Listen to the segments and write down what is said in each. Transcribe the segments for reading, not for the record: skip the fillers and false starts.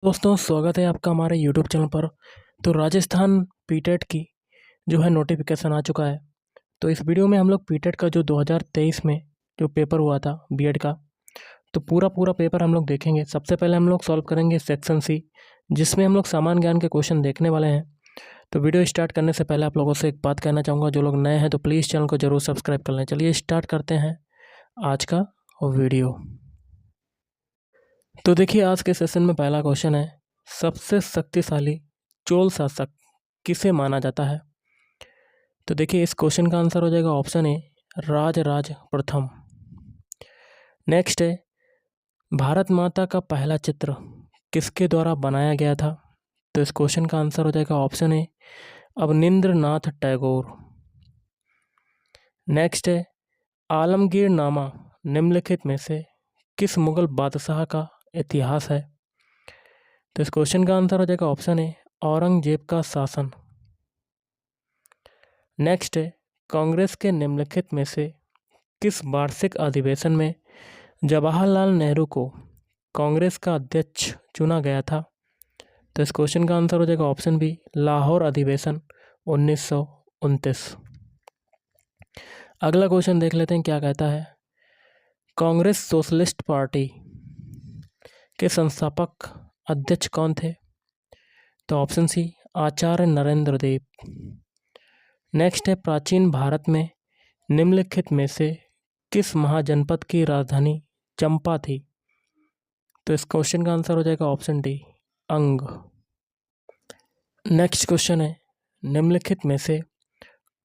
दोस्तों स्वागत है आपका हमारे यूट्यूब चैनल पर। तो राजस्थान पीटेट की जो है नोटिफिकेशन आ चुका है। तो इस वीडियो में हम लोग पीटेट का जो 2023 में जो पेपर हुआ था बीएड का, तो पूरा पेपर हम लोग देखेंगे। सबसे पहले हम लोग सॉल्व करेंगे सेक्शन सी, जिसमें हम लोग सामान्य ज्ञान के क्वेश्चन देखने वाले हैं। तो वीडियो स्टार्ट करने से पहले आप लोगों से एक बात कहना चाहूँगा, जो लोग नए हैं तो प्लीज़ चैनल को ज़रूर सब्सक्राइब कर लें। चलिए स्टार्ट करते हैं आज का वीडियो। तो देखिए आज के सेशन में पहला क्वेश्चन है, सबसे शक्तिशाली चोल शासक किसे माना जाता है? तो देखिए इस क्वेश्चन का आंसर हो जाएगा ऑप्शन ए, राजराज प्रथम। नेक्स्ट है, भारत माता का पहला चित्र किसके द्वारा बनाया गया था? तो इस क्वेश्चन का आंसर हो जाएगा option A, Abanindranath Tagore. Next है, आलमगीर नामा निम्नलिखित में से किस मुगल बादशाह का इतिहास है? तो इस क्वेश्चन का आंसर हो जाएगा ऑप्शन ए, औरंगजेब का शासन। नेक्स्ट है, कांग्रेस के निम्नलिखित में से किस वार्षिक अधिवेशन में जवाहरलाल नेहरू को कांग्रेस का अध्यक्ष चुना गया था? तो इस क्वेश्चन का आंसर हो जाएगा ऑप्शन बी, लाहौर अधिवेशन 1929। अगला क्वेश्चन देख लेते हैं क्या कहता है, कांग्रेस सोशलिस्ट पार्टी के संस्थापक अध्यक्ष कौन थे? तो ऑप्शन सी, आचार्य नरेंद्र देव। नेक्स्ट है, प्राचीन भारत में निम्नलिखित में से किस महाजनपद की राजधानी चंपा थी? तो इस क्वेश्चन का आंसर हो जाएगा ऑप्शन डी, अंग। नेक्स्ट क्वेश्चन है, निम्नलिखित में से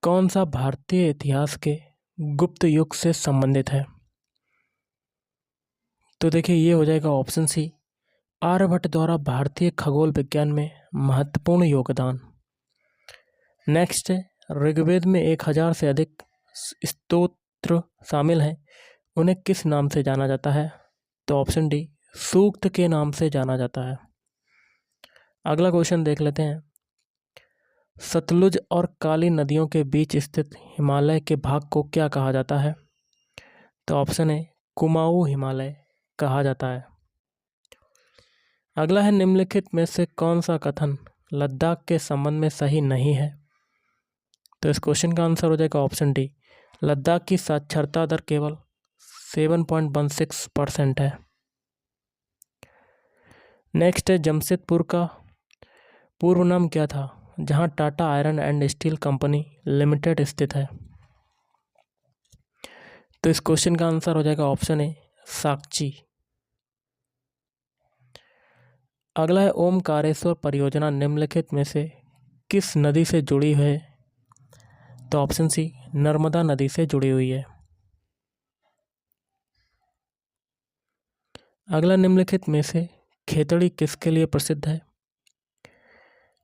कौन सा भारतीय इतिहास के गुप्त युग से संबंधित है? तो देखिए ये हो जाएगा ऑप्शन सी, आर्यभट्ट द्वारा भारतीय खगोल विज्ञान में महत्वपूर्ण योगदान। नेक्स्ट है, ऋग्वेद में 1000 से अधिक स्तोत्र शामिल हैं, उन्हें किस नाम से जाना जाता है? तो ऑप्शन डी, सूक्त के नाम से जाना जाता है। अगला क्वेश्चन देख लेते हैं, सतलुज और काली नदियों के बीच स्थित हिमालय के भाग को क्या कहा जाता है? तो ऑप्शन ए, कुमाऊं हिमालय कहा जाता है। अगला है, निम्नलिखित में से कौन सा कथन लद्दाख के संबंध में सही नहीं है? तो इस क्वेश्चन का आंसर हो जाएगा ऑप्शन डी, लद्दाख की साक्षरता दर केवल 7.16% है। नेक्स्ट है, जमशेदपुर का पूर्व नाम क्या था जहां Tata iron and steel company limited स्थित है? तो इस क्वेश्चन का आंसर हो जाएगा ऑप्शन ए, साक्षी। अगला है, ओमकारेश्वर परियोजना निम्नलिखित में से किस नदी से जुड़ी है? तो ऑप्शन सी, नर्मदा नदी से जुड़ी हुई है। अगला, निम्नलिखित में से खेतड़ी किसके लिए प्रसिद्ध है?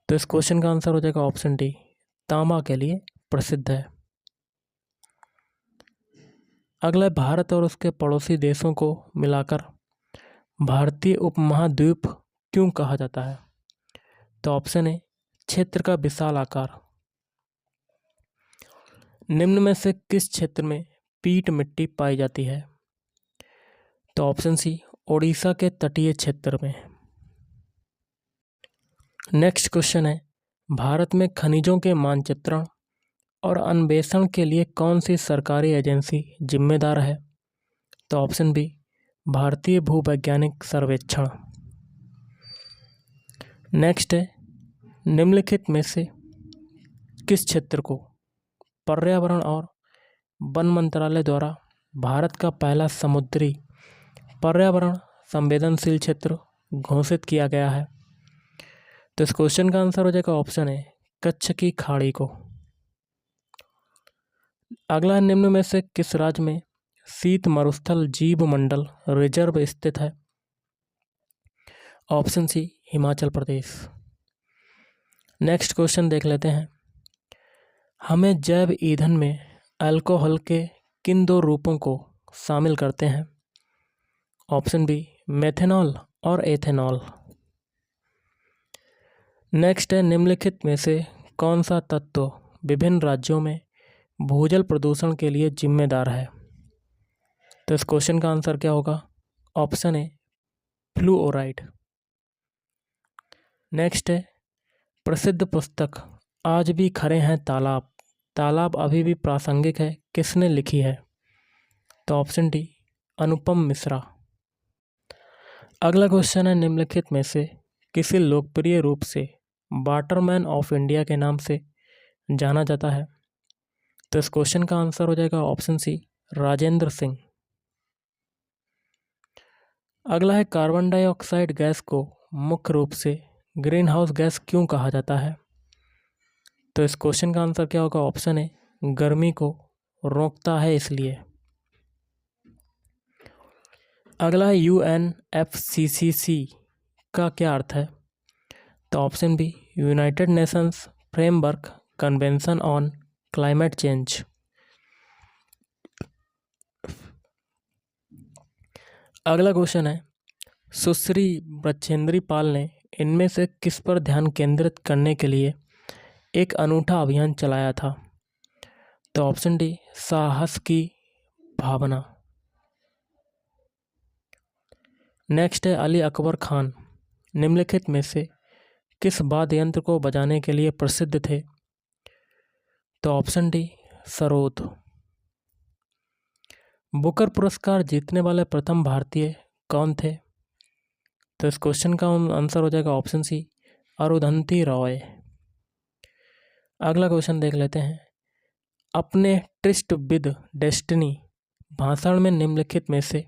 तो इस क्वेश्चन का आंसर हो जाएगा ऑप्शन डी, तांबा के लिए प्रसिद्ध है। अगला, भारत और उसके पड़ोसी देशों को मिलाकर भारतीय उपमहाद्वीप क्यों कहा जाता है? तो ऑप्शन ए, क्षेत्र का विशाल आकार। निम्न में से किस क्षेत्र में पीट मिट्टी पाई जाती है? तो ऑप्शन सी, ओडिशा के तटीय क्षेत्र में। नेक्स्ट क्वेश्चन है, भारत में खनिजों के मानचित्रण और अन्वेषण के लिए कौन सी सरकारी एजेंसी जिम्मेदार है? तो ऑप्शन बी, भारतीय भूवैज्ञानिक सर्वेक्षण। नेक्स्ट है, निम्नलिखित में से किस क्षेत्र को पर्यावरण और वन मंत्रालय द्वारा भारत का पहला समुद्री पर्यावरण संवेदनशील क्षेत्र घोषित किया गया है? तो इस क्वेश्चन का आंसर हो जाएगा ऑप्शन ए, कच्छ की खाड़ी को। अगला, निम्न में से किस राज्य में शीत मरुस्थल जीव मंडल रिजर्व स्थित है? Option C, Himachal Pradesh. Next question देख लेते हैं, हमें जैव ईंधन में अल्कोहल के किन दो रूपों को शामिल करते हैं? ऑप्शन बी, मेथेनॉल और एथेनॉल। नेक्स्ट है, निम्नलिखित में से कौन सा तत्व विभिन्न राज्यों में भूजल प्रदूषण के लिए जिम्मेदार है? तो इस क्वेश्चन का आंसर क्या होगा? Option A, फ्लूओराइड। नेक्स्ट है प्रसिद्ध पुस्तक आज भी खड़े हैं तालाब, तालाब अभी भी प्रासंगिक है, किसने लिखी है? तो ऑप्शन डी अनुपम मिश्रा। अगला क्वेश्चन है निम्नलिखित में से किसी लोकप्रिय रूप से वाटरमैन ऑफ इंडिया के नाम से जाना जाता है? तो इस क्वेश्चन का आंसर हो जाएगा ऑप्शन सी राजेंद्र सिंह। अगला है कार्बन डाइऑक्साइड गैस को मुख्य रूप से ग्रीन हाउस गैस क्यों कहा जाता है? तो इस क्वेश्चन का आंसर क्या होगा? ऑप्शन है गर्मी को रोकता है इसलिए। अगला है UNFCCC का क्या अर्थ है? तो option B United Nations Framework Convention on Climate Change. अगला क्वेश्चन है सुश्री बृजेंद्री पाल ने इनमें से किस पर ध्यान केंद्रित करने के लिए एक अनूठा अभियान चलाया था? तो ऑप्शन डी साहस की भावना। नेक्स्ट है अली अकबर खान निम्नलिखित में से किस वाद्य यंत्र को बजाने के लिए प्रसिद्ध थे? तो ऑप्शन डी सरोद। बुकर पुरस्कार जीतने वाले प्रथम भारतीय कौन थे? तो इस क्वेश्चन का आंसर हो जाएगा ऑप्शन सी अरुंधति रॉय। अगला क्वेश्चन देख लेते हैं अपने ट्रिस्ट विद डेस्टिनी भाषण में निम्नलिखित में से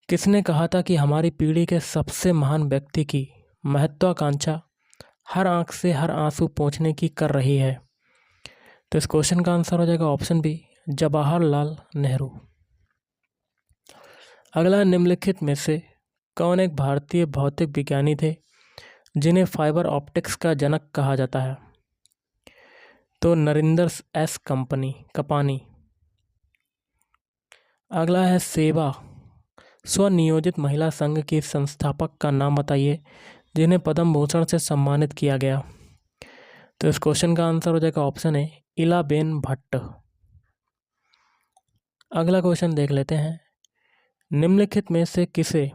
किसने कहा था कि हमारी पीढ़ी के सबसे महान व्यक्ति की महत्वाकांक्षा हर आंख से हर आंसू पोंछने की कर रही है? तो इस क्वेश्चन का आंसर हो जाएगा ऑप्शन बी जवाहरलाल नेहरू। अगला निम्नलिखित में से कौन एक भारतीय भौतिक विज्ञानी थे जिन्हें फाइबर ऑप्टिक्स का जनक कहा जाता है? तो नरिंदर एस कपानी। अगला है सेवा स्वनियोजित महिला संघ की संस्थापक का नाम बताइए जिन्हें पद्म भूषण से सम्मानित किया गया? तो इस क्वेश्चन का आंसर हो जाएगा ऑप्शन है इलाबेन भट्ट। अगला क्वेश्चन देख लेते हैं निम्नलिखित में से किसे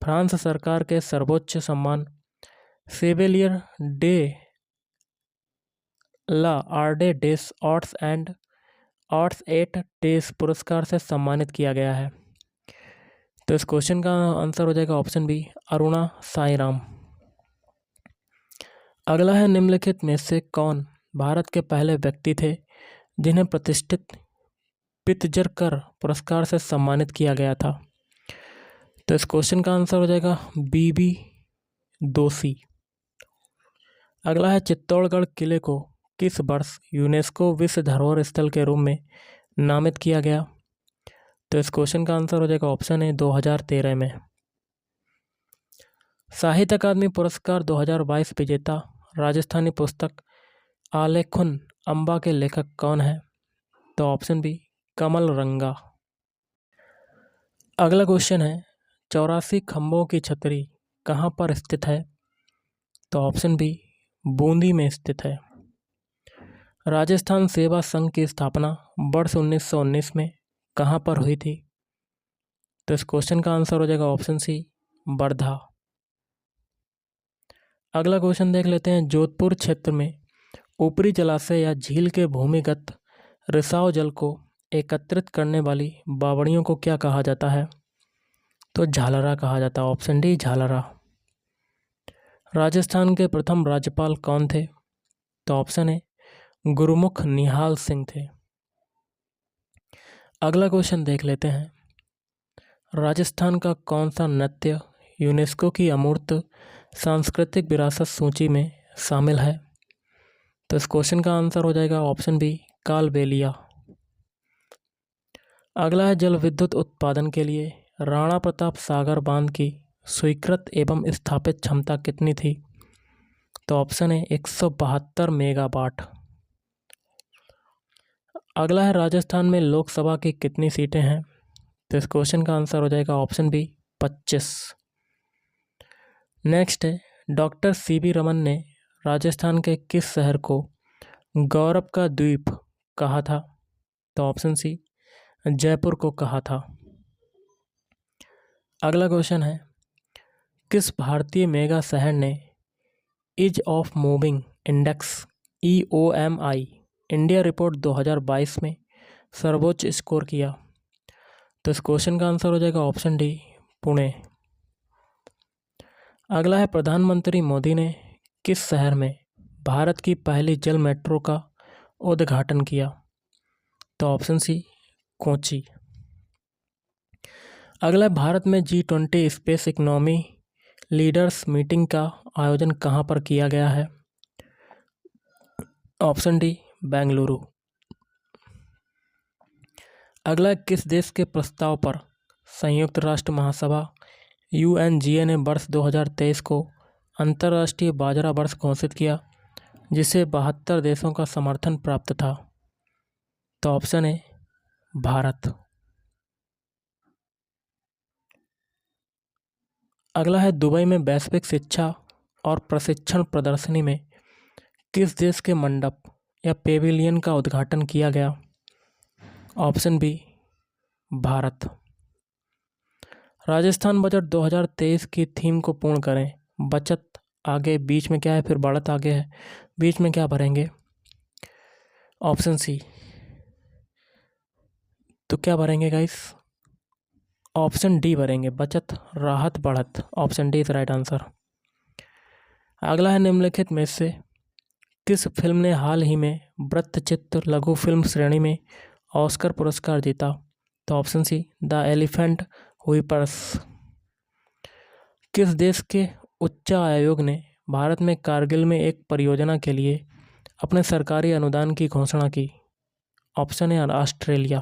फ्रांस सरकार के सर्वोच्च सम्मान सेवेलियर डे ला आर्डे डेस आर्ट्स एंड आर्ट्स एट डेस पुरस्कार से सम्मानित किया गया है? तो इस क्वेश्चन का आंसर हो जाएगा ऑप्शन बी अरुणा साईराम। अगला है निम्नलिखित में से कौन भारत के पहले व्यक्ति थे जिन्हें प्रतिष्ठित पित्जरकर पुरस्कार से सम्मानित किया गया था? तो इस क्वेश्चन का आंसर हो जाएगा बीबी दोषी। अगला है चित्तौड़गढ़ किले को किस वर्ष यूनेस्को विश्व धरोहर स्थल के रूप में नामित किया गया? तो इस क्वेश्चन का आंसर हो जाएगा ऑप्शन है 2013 में। साहित्य अकादमी पुरस्कार 2022 विजेता राजस्थानी पुस्तक आलेखुन अम्बा के लेखक कौन है? तो ऑप्शन बी कमल रंगा। अगला क्वेश्चन है 84 खंभों की छतरी कहाँ पर स्थित है? तो ऑप्शन बी बूंदी में स्थित है। राजस्थान सेवा संघ की स्थापना वर्ष 1919 में कहाँ पर हुई थी? तो इस क्वेश्चन का आंसर हो जाएगा ऑप्शन सी वर्धा। अगला क्वेश्चन देख लेते हैं जोधपुर क्षेत्र में ऊपरी जलाशय या झील के भूमिगत रिसाव जल को एकत्रित करने वाली बावड़ियों को क्या कहा जाता है? तो झालरा कहा जाता है। Option D Jhalra. राजस्थान के प्रथम राज्यपाल कौन थे? तो ऑप्शन है गुरुमुख निहाल सिंह थे। अगला क्वेश्चन देख लेते हैं राजस्थान का कौन सा नृत्य यूनेस्को की अमूर्त सांस्कृतिक विरासत सूची में शामिल है? तो इस क्वेश्चन का आंसर हो जाएगा ऑप्शन बी कालबेलिया। अगला है जल विद्युत उत्पादन के लिए राणा प्रताप सागर बांध की स्वीकृत एवं स्थापित क्षमता कितनी थी? तो ऑप्शन है 172 मेगावाट। अगला है राजस्थान में लोकसभा की कितनी सीटें हैं? तो इस क्वेश्चन का आंसर हो जाएगा ऑप्शन बी 25। नेक्स्ट है डॉक्टर सीवी रमन ने राजस्थान के किस शहर को गौरव का द्वीप कहा था? तो ऑप्शन सी जयपुर को कहा था। अगला क्वेश्चन है किस भारतीय मेगा शहर ने ease of moving index EOMI India report 2022 में सर्वोच्च स्कोर किया? तो इस क्वेश्चन का आंसर हो जाएगा ऑप्शन डी, पुणे। अगला है, प्रधानमंत्री मोदी ने किस शहर में भारत की पहली जल मेट्रो का उद्घाटन किया? तो ऑप्शन सी, कोची। अगला है, भारत में G20 space economy leaders meeting का आयोजन कहाँ पर किया गया है? Option D, Bengaluru. अगला, किस देश के प्रस्ताव पर संयुक्त राष्ट्र महासभा UNGA ने वर्ष 2023 को अंतर्राष्ट्रीय बाजरा वर्ष घोषित किया, जिसे 72 देशों का समर्थन प्राप्त था? तो ऑप्शन है भारत। अगला है, दुबई में वैश्विक शिक्षा और प्रशिक्षण प्रदर्शनी में किस देश के मंडप या पेविलियन का उद्घाटन किया गया? Option B, Bharat. Rajasthan budget 2023 की थीम को पूर्ण करें। बचत आगे, बीच में क्या है, फिर बढ़त आगे है, बीच में क्या भरेंगे? Option C. तो क्या भरेंगे गाइस? ऑप्शन डी भरेंगे, बचत राहत बढ़त। Option D is right answer. अगला है, निम्नलिखित में से किस फिल्म ने हाल ही में वृत्तचित्र लघु फिल्म श्रेणी में ऑस्कर पुरस्कार जीता? तो ऑप्शन सी, द एलिफेंट हुइपर्स। किस देश के उच्च आयोग ने भारत में कारगिल में एक परियोजना के लिए अपने सरकारी अनुदान की घोषणा की? ऑप्शन है ऑस्ट्रेलिया।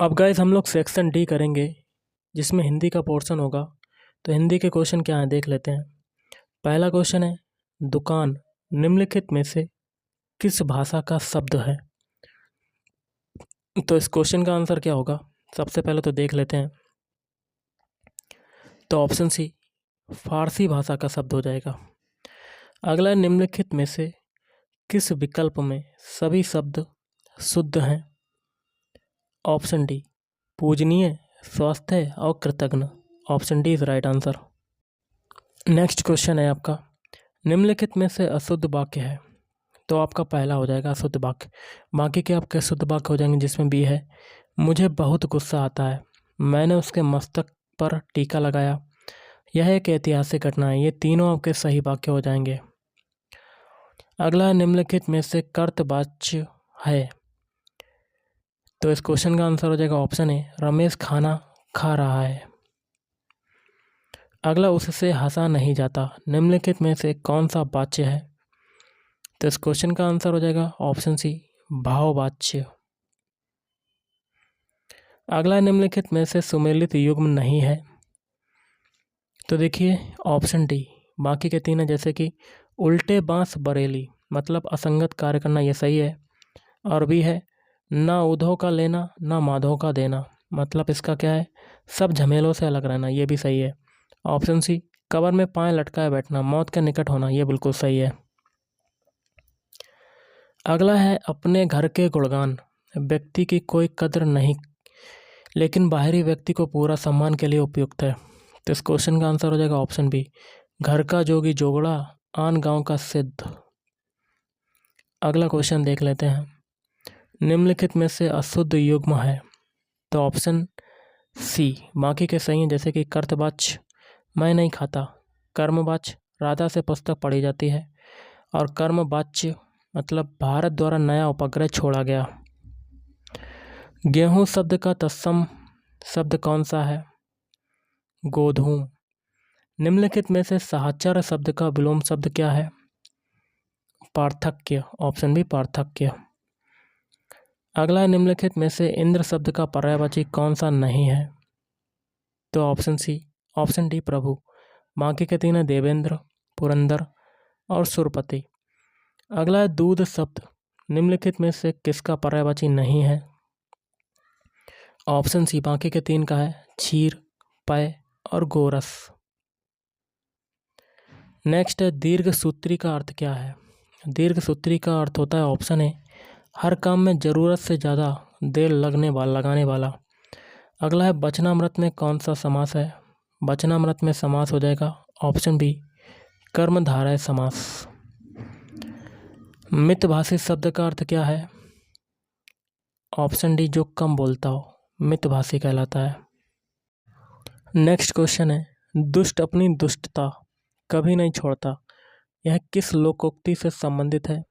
अब गाइस हम लोग सेक्शन डी करेंगे, जिसमें हिंदी का पोर्शन होगा। तो हिंदी के क्वेश्चन क्या हैं देख लेते हैं। पहला क्वेश्चन है, दुकान निम्नलिखित में से किस भाषा का शब्द है? तो इस क्वेश्चन का आंसर क्या होगा, सबसे पहले तो देख लेते हैं। तो ऑप्शन सी, फारसी भाषा का शब्द हो जाएगा। अगला, निम्नलिखित में से किस विकल्प में सभी शब्द शुद्ध हैं? ऑप्शन डी, पूजनीय, स्वस्थ और कृतज्ञ। Option D is right answer. Next question है आपका, निम्नलिखित में से अशुद्ध वाक्य है? तो आपका पहला हो जाएगा अशुद्ध वाक्य। बाकी के आपके शुद्ध वाक्य हो जाएंगे, जिसमें बी है, मुझे बहुत गुस्सा आता है, मैंने उसके मस्तक पर टीका लगाया, यह एक ऐतिहासिक घटना है। ये तीनों आपके सही वाक्य हो जाएंगे। अगला, निम्नलिखित में से कर्तवाच्य है? तो इस क्वेश्चन का आंसर हो जाएगा ऑप्शन ए, रमेश खाना खा रहा है। अगला, उससे हंसा नहीं जाता निम्नलिखित में से कौन सा वाच्य है? तो इस क्वेश्चन का आंसर हो जाएगा ऑप्शन सी, भाववाच्य। अगला, निम्नलिखित में से सुमेलित युग्म नहीं है? तो देखिए ऑप्शन डी, बाकी के तीन है, जैसे कि उल्टे बांस बरेली, मतलब असंगत कार्य करना, ये सही है। और भी है, ना उधो का लेना ना माधो का देना, मतलब इसका क्या है, सब झमेलों से अलग रहना, ये भी सही है। ऑप्शन सी, कबर में पाँव लटकाए बैठना, मौत के निकट होना, ये बिल्कुल सही है। अगला है, अपने घर के गुणगान व्यक्ति की कोई कद्र नहीं, लेकिन बाहरी व्यक्ति को पूरा सम्मान के लिए उपयुक्त है। तो इस क्वेश्चन का आंसर हो जाएगा ऑप्शन बी, घर का जोगी जोगड़ा आन गांव का सिद्ध। अगला क्वेश्चन देख लेते हैं, निम्नलिखित में से अशुद्ध युग्म है? तो ऑप्शन सी, बाकी के सही हैं, जैसे कि कर्तवाच्य मैं नहीं खाता, कर्मवाच्य राधा से पुस्तक पढ़ी जाती है, और कर्मवाच्य मतलब भारत द्वारा नया उपग्रह छोड़ा गया। गेहूं शब्द का तत्सम शब्द कौन सा है? गोधूम। निम्नलिखित में से साहचर्य शब्द का विलोम शब्द क्या है? पार्थक्य। ऑप्शन बी, पार्थक्य। अगला, निम्नलिखित में से इंद्र शब्द का पर्यायवाची कौन सा नहीं है? तो ऑप्शन सी, ऑप्शन डी, प्रभु। बाकी के तीन है, देवेंद्र, पुरंदर और सुरपति। अगला है, दूध शब्द निम्नलिखित में से किसका पर्यायवाची नहीं है? ऑप्शन सी, बाकी के तीन का है, क्षीर, पेय और गोरस। नेक्स्ट है, दीर्घ सूत्री का अर्थ क्या है? दीर्घ सूत्री का अर्थ होता है ऑप्शन ए, हर काम में जरूरत से ज़्यादा देर लगाने वाला। अगला है, वचनामृत में कौन सा समास है? वचनामृत में समास हो जाएगा ऑप्शन बी कर्मधारय समास। मितभाषी शब्द का अर्थ क्या है? ऑप्शन डी जो कम बोलता हो, मितभाषी कहलाता है। नेक्स्ट क्वेश्चन है, दुष्ट अपनी दुष्टता कभी नहीं छोड़ता, यह किस लोकोक्ति से संबंधित है?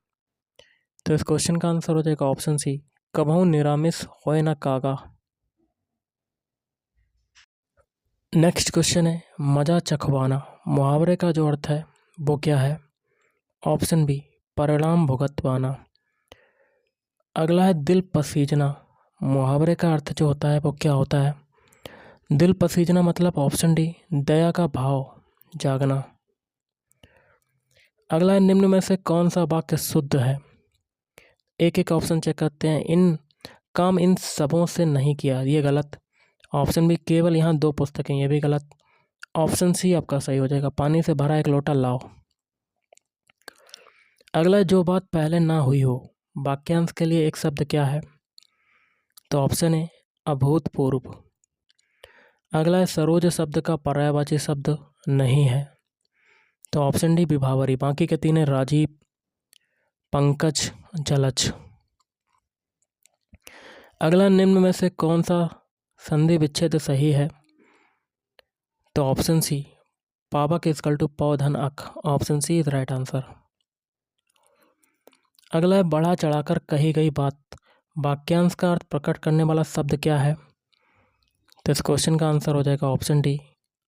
तो इस क्वेश्चन का आंसर हो जाएगा ऑप्शन सी कभू निरामिष होए न कागा। नेक्स्ट क्वेश्चन है, मजा चखवाना मुहावरे का जो अर्थ है वो क्या है? ऑप्शन बी परिणाम भुगतवाना। अगला है दिल पसीजना, मुहावरे का अर्थ जो होता है वो क्या होता है? दिल पसीजना मतलब ऑप्शन डी दया का भाव जागना। अगला है निम्न में से कौन सा वाक्य शुद्ध है? एक एक ऑप्शन चेक करते हैं। इन सबों से नहीं किया, ये गलत। ऑप्शन बी केवल यहाँ 2 पुस्तकें, ये भी गलत। ऑप्शन सी आपका सही हो जाएगा, पानी से भरा एक लोटा लाओ। अगला जो बात पहले ना हुई हो, वाक्यांश के लिए एक शब्द क्या है? तो ऑप्शन ए अभूतपूर्व। अगला है सरोज शब्द का पर्यायवाची शब्द नहीं है, तो ऑप्शन डी विभावरी। बाकी के 3 है राजीव, पंकज, जलज। अगला निम्न में से कौन सा संधि विच्छेद सही है? तो ऑप्शन सी पावक इजकल टू पौधन अक। Option C is right answer. अगला है बढ़ा चढ़ाकर कही गई बात, वाक्यांश का अर्थ प्रकट करने वाला शब्द क्या है? तो इस क्वेश्चन का आंसर हो जाएगा ऑप्शन डी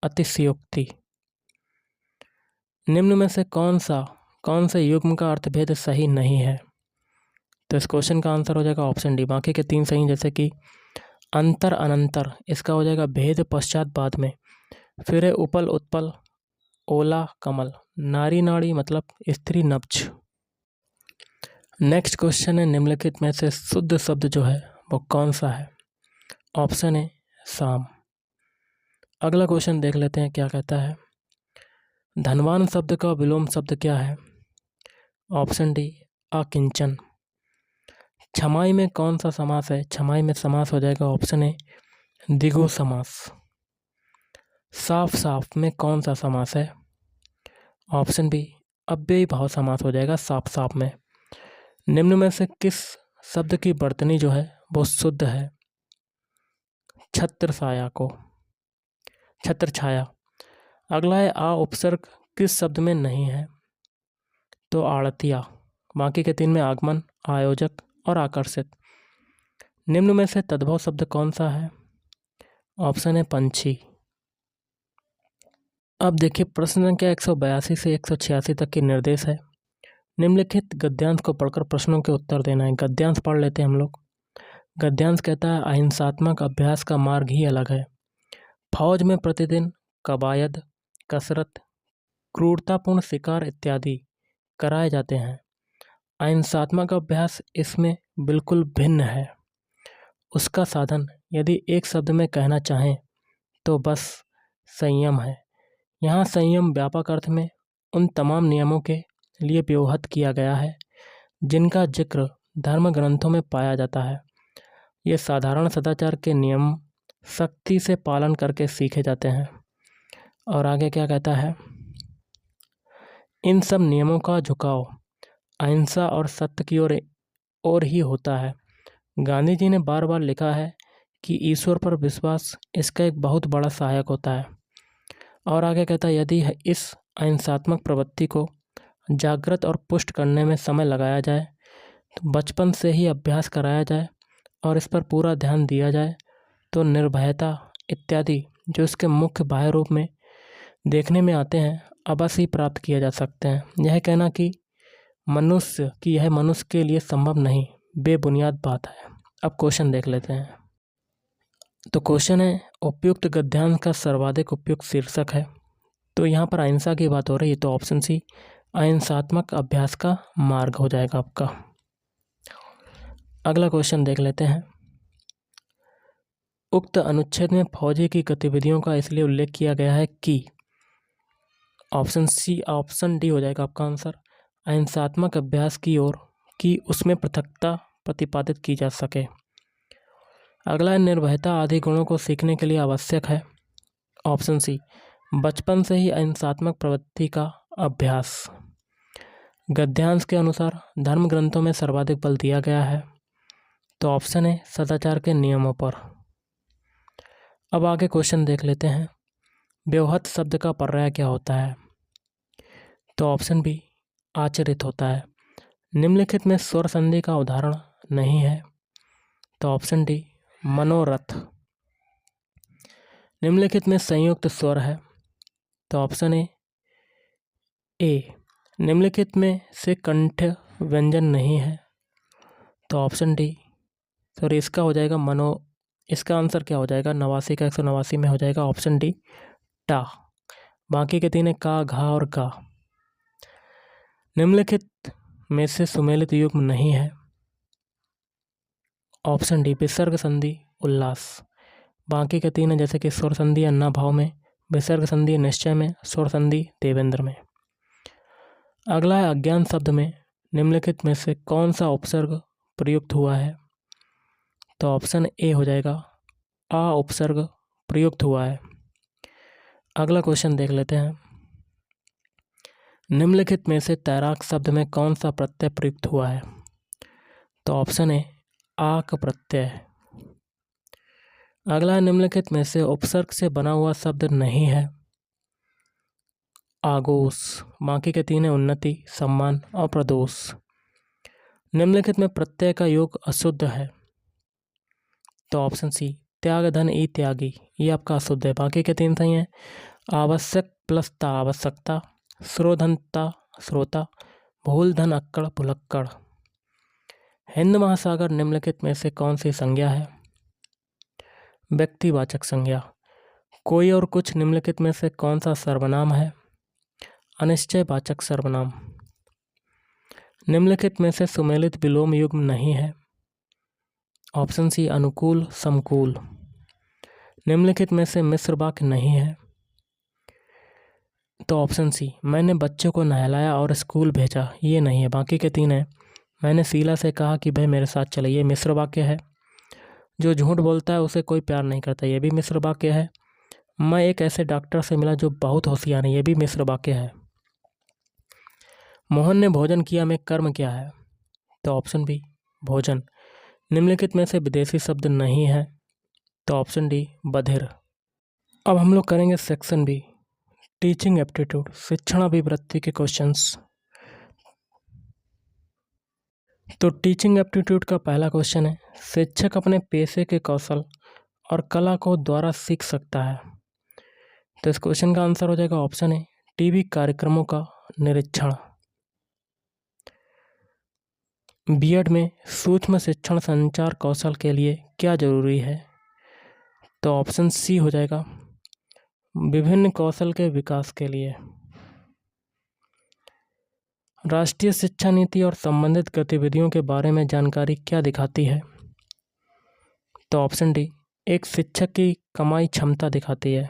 अतिशयोक्ति। निम्न में से कौन से युग्म का अर्थभेद सही नहीं है? तो इस क्वेश्चन का आंसर हो जाएगा ऑप्शन डी। बाकी के 3 सही, जैसे कि अंतर अनंतर, इसका हो जाएगा भेद पश्चात बाद में। फिर है उपल उत्पल, ओला कमल, नारी नाड़ी मतलब स्त्री नब्ज। नेक्स्ट क्वेश्चन है निम्नलिखित में से शुद्ध शब्द जो है वो कौन सा है? ऑप्शन है शाम। अगला क्वेश्चन देख लेते हैं क्या कहता है। धनवान शब्द का विलोम शब्द क्या है? ऑप्शन डी अकिंचन। छमाई में कौन सा समास है? छमाई में समास हो जाएगा ऑप्शन ए द्विगु समास। साफ साफ में कौन सा समास है? ऑप्शन बी अव्ययी भाव समास हो जाएगा साफ साफ में। निम्न में से किस शब्द की वर्तनी जो है वो शुद्ध है? छत्र छाया। अगला है आ उपसर्ग किस शब्द में नहीं है? तो आड़तिया। बाकी के 3 में आगमन, आयोजक और आकर्षित। निम्न में से तद्भव शब्द कौन सा है? ऑप्शन है पंछी। अब देखिए प्रश्न संख्या 182 से 186 तक की निर्देश है। निम्नलिखित गद्यांश को पढ़कर प्रश्नों के उत्तर देना है। गद्यांश पढ़ लेते हैं हम लोग। गद्यांश कहता है अहिंसात्मक अभ्यास का मार्ग ही अलग है। फौज में प्रतिदिन कवायद, कसरत, क्रूरतापूर्ण शिकार इत्यादि कराए जाते हैं। अहिंसात्मक अभ्यास इसमें बिल्कुल भिन्न है। उसका साधन यदि एक शब्द में कहना चाहें तो बस संयम है। यहाँ संयम व्यापक अर्थ में उन तमाम नियमों के लिए व्यूहत किया गया है जिनका जिक्र धर्म ग्रंथों में पाया जाता है। ये साधारण सदाचार के नियम सख्ती से पालन करके सीखे जाते हैं। और आगे क्या कहता है? इन सब नियमों का झुकाव अहिंसा और सत्य की ओर ही होता है। गांधी जी ने बार बार लिखा है कि ईश्वर पर विश्वास इसका एक बहुत बड़ा सहायक होता है। और आगे कहता है यदि इस अहिंसात्मक प्रवृत्ति को जागृत और पुष्ट करने में समय लगाया जाए, तो बचपन से ही अभ्यास कराया जाए और इस पर पूरा ध्यान दिया जाए, तो निर्भयता इत्यादि जो इसके मुख्य बाह्य रूप में देखने में आते हैं अवश्य ही प्राप्त किए जा सकते हैं। यह कहना कि यह मनुष्य के लिए संभव नहीं, बेबुनियाद बात है। अब क्वेश्चन देख लेते हैं। तो क्वेश्चन है उपयुक्त गद्यांश का सर्वाधिक उपयुक्त शीर्षक है। तो यहाँ पर अहिंसा की बात हो रही है, तो ऑप्शन सी अहिंसात्मक अभ्यास का मार्ग हो जाएगा आपका। अगला क्वेश्चन देख लेते हैं। उक्त अनुच्छेद में फौजी की गतिविधियों का इसलिए उल्लेख किया गया है कि ऑप्शन डी हो जाएगा आपका आंसर, अहिंसात्मक अभ्यास की ओर कि उसमें पृथकता प्रतिपादित की जा सके। अगला निर्भयता आदि गुणों को सीखने के लिए आवश्यक है। ऑप्शन सी बचपन से ही अहिंसात्मक प्रवृत्ति का अभ्यास। गद्यांश के अनुसार धर्म ग्रंथों में सर्वाधिक बल दिया गया है, तो ऑप्शन है सदाचार के नियमों पर। अब आगे क्वेश्चन देख लेते हैं। व्योहत शब्द का पर्याय क्या होता है? तो ऑप्शन बी आचरित होता है। निम्नलिखित में स्वर संधि का उदाहरण नहीं है, तो ऑप्शन डी मनोरथ। निम्नलिखित में संयुक्त स्वर है, तो ऑप्शन ए। निम्नलिखित में से कंठ व्यंजन नहीं है, तो ऑप्शन डी। सॉरी, इसका हो जाएगा इसका आंसर क्या हो जाएगा? 89 का 189 में हो जाएगा ऑप्शन डी टा। बाकी के तीन है का, घा और गा। निम्नलिखित में से सुमेलित युग्म नहीं है, ऑप्शन डी विसर्ग संधि उल्लास। बाकी के तीन है जैसे कि स्वर संधि अन्ना भाव में, विसर्ग संधि निश्चय में, स्वर संधि देवेंद्र में। अगला है अज्ञान शब्द में निम्नलिखित में से कौन सा उपसर्ग प्रयुक्त हुआ है? तो ऑप्शन ए हो जाएगा आ उपसर्ग प्रयुक्त हुआ है। अगला क्वेश्चन देख लेते हैं। निम्नलिखित में से तैराक शब्द में कौन सा प्रत्यय प्रयुक्त हुआ है? तो ऑप्शन ए आक प्रत्यय। अगला निम्नलिखित में से उपसर्ग से बना हुआ शब्द नहीं है, आगोश। बाकी के तीन है उन्नति, सम्मान और प्रदोष। निम्नलिखित में प्रत्यय का योग अशुद्ध है, तो ऑप्शन सी त्याग धन ई त्यागी, ये आपका अशुद्ध है। बाकी के तीन सही हैं। आवश्यक प्लस ता आवश्यकता, स्रोधनता श्रोता, भूल धन अक्कड़ भुलक्कड़। हिंद महासागर निम्नलिखित में से कौन सी संज्ञा है? व्यक्तिवाचक संज्ञा। कोई और कुछ निम्नलिखित में से कौन सा सर्वनाम है? अनिश्चयवाचक सर्वनाम। निम्नलिखित में से सुमेलित विलोम युग्म नहीं है, ऑप्शन सी अनुकूल समकूल। निम्नलिखित में से मिश्र वाक्य नहीं है, तो ऑप्शन सी मैंने बच्चों को नहलाया और स्कूल भेजा, ये नहीं है। बाकी के तीन है मैंने शीला से कहा कि भाई मेरे साथ चले, ये मिश्र वाक्य है। जो झूठ बोलता है उसे कोई प्यार नहीं करता, ये भी मिश्र वाक्य है। मैं एक ऐसे डॉक्टर से मिला जो बहुत होशियार है, ये भी मिश्र वाक्य है। मोहन ने भोजन किया में कर्म क्या है? तो ऑप्शन बी भोजन। निम्नलिखित में से विदेशी शब्द नहीं है, तो ऑप्शन डी बधिर। अब हम लोग करेंगे सेक्शन बी टीचिंग एप्टीट्यूड, शिक्षण अभिवृत्ति के क्वेश्चंस। तो टीचिंग एप्टीट्यूड का पहला क्वेश्चन है, शिक्षक अपने पेशे के कौशल और कला को द्वारा सीख सकता है। तो इस क्वेश्चन का आंसर हो जाएगा ऑप्शन ए टीवी कार्यक्रमों का निरीक्षण। बीएड में सूक्ष्म शिक्षण संचार कौशल के लिए क्या जरूरी है? तो ऑप्शन सी हो जाएगा विभिन्न कौशल के विकास के लिए। राष्ट्रीय शिक्षा नीति और संबंधित गतिविधियों के बारे में जानकारी क्या दिखाती है? तो ऑप्शन डी एक शिक्षक की कमाई क्षमता दिखाती है।